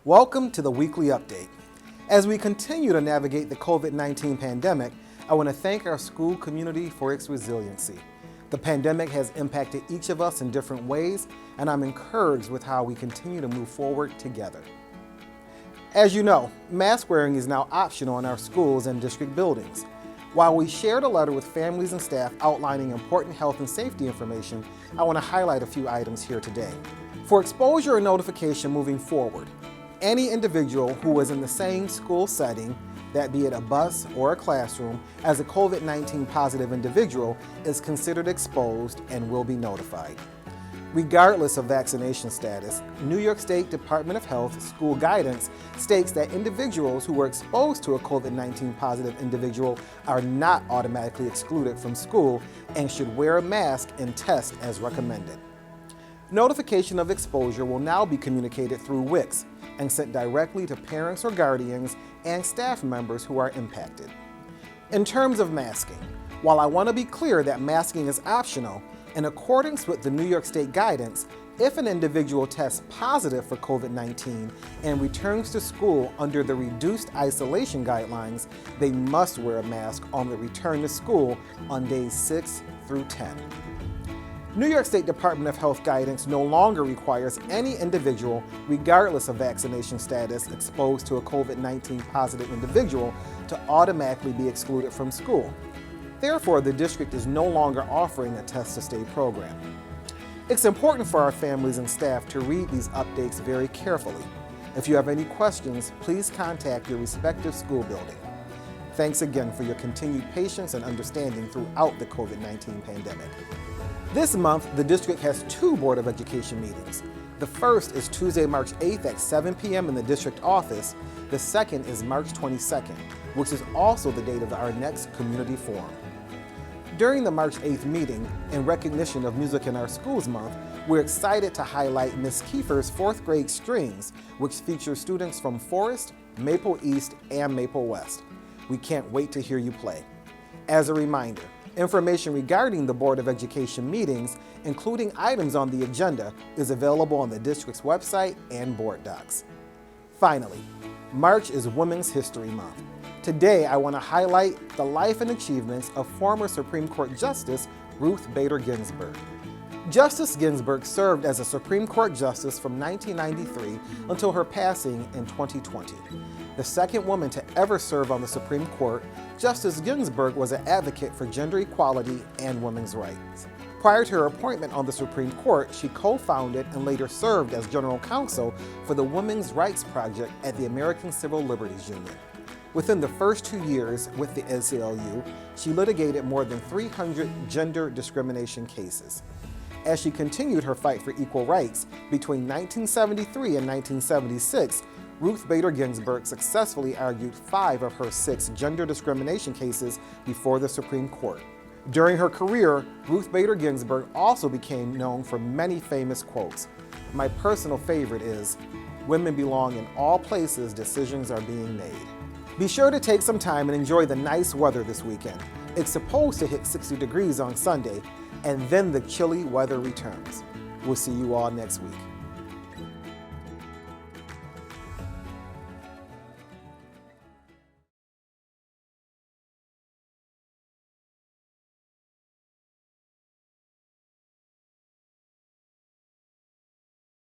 Welcome to the weekly update. As we continue to navigate the COVID-19 pandemic, I want to thank our school community for its resiliency. The pandemic has impacted each of us in different ways, and I'm encouraged with how we continue to move forward together. As you know, mask wearing is now optional in our schools and district buildings. While we shared a letter with families and staff outlining important health and safety information, I want to highlight a few items here today. For exposure and notification moving forward, any individual who is in the same school setting, that be it a bus or a classroom, as a COVID-19 positive individual is considered exposed and will be notified. Regardless of vaccination status, New York State Department of Health school guidance states that individuals who were exposed to a COVID-19 positive individual are not automatically excluded from school and should wear a mask and test as recommended. Notification of exposure will now be communicated through WICS and sent directly to parents or guardians and staff members who are impacted. In terms of masking, while I want to be clear that masking is optional, in accordance with the New York State guidance, if an individual tests positive for COVID-19 and returns to school under the reduced isolation guidelines, they must wear a mask on the return to school on days 6 through 10. New York State Department of Health guidance no longer requires any individual, regardless of vaccination status, exposed to a COVID-19 positive individual to automatically be excluded from school. Therefore, the district is no longer offering a Test to Stay program. It's important for our families and staff to read these updates very carefully. If you have any questions, please contact your respective school building. Thanks again for your continued patience and understanding throughout the COVID-19 pandemic. This month, the district has 2 Board of Education meetings. The first is Tuesday, March 8th at 7 p.m. in the district office. The second is March 22nd, which is also the date of our next community forum. During the March 8th meeting, in recognition of Music in Our Schools Month, we're excited to highlight Ms. Kiefer's 4th grade strings, which features students from Forest, Maple East, and Maple West. We can't wait to hear you play. As a reminder, information regarding the Board of Education meetings, including items on the agenda, is available on the district's website and board docs. Finally, March is Women's History Month. Today, I want to highlight the life and achievements of former Supreme Court Justice Ruth Bader Ginsburg. Justice Ginsburg served as a Supreme Court Justice from 1993 until her passing in 2020. The second woman to ever serve on the Supreme Court, Justice Ginsburg was an advocate for gender equality and women's rights. Prior to her appointment on the Supreme Court, she co-founded and later served as general counsel for the Women's Rights Project at the American Civil Liberties Union. Within the first 2 years with the ACLU, she litigated more than 300 gender discrimination cases. As she continued her fight for equal rights, between 1973 and 1976, Ruth Bader Ginsburg successfully argued 5 of her 6 gender discrimination cases before the Supreme Court. During her career, Ruth Bader Ginsburg also became known for many famous quotes. My personal favorite is, "Women belong in all places decisions are being made." Be sure to take some time and enjoy the nice weather this weekend. It's supposed to hit 60 degrees on Sunday, and then the chilly weather returns. We'll see you all next week.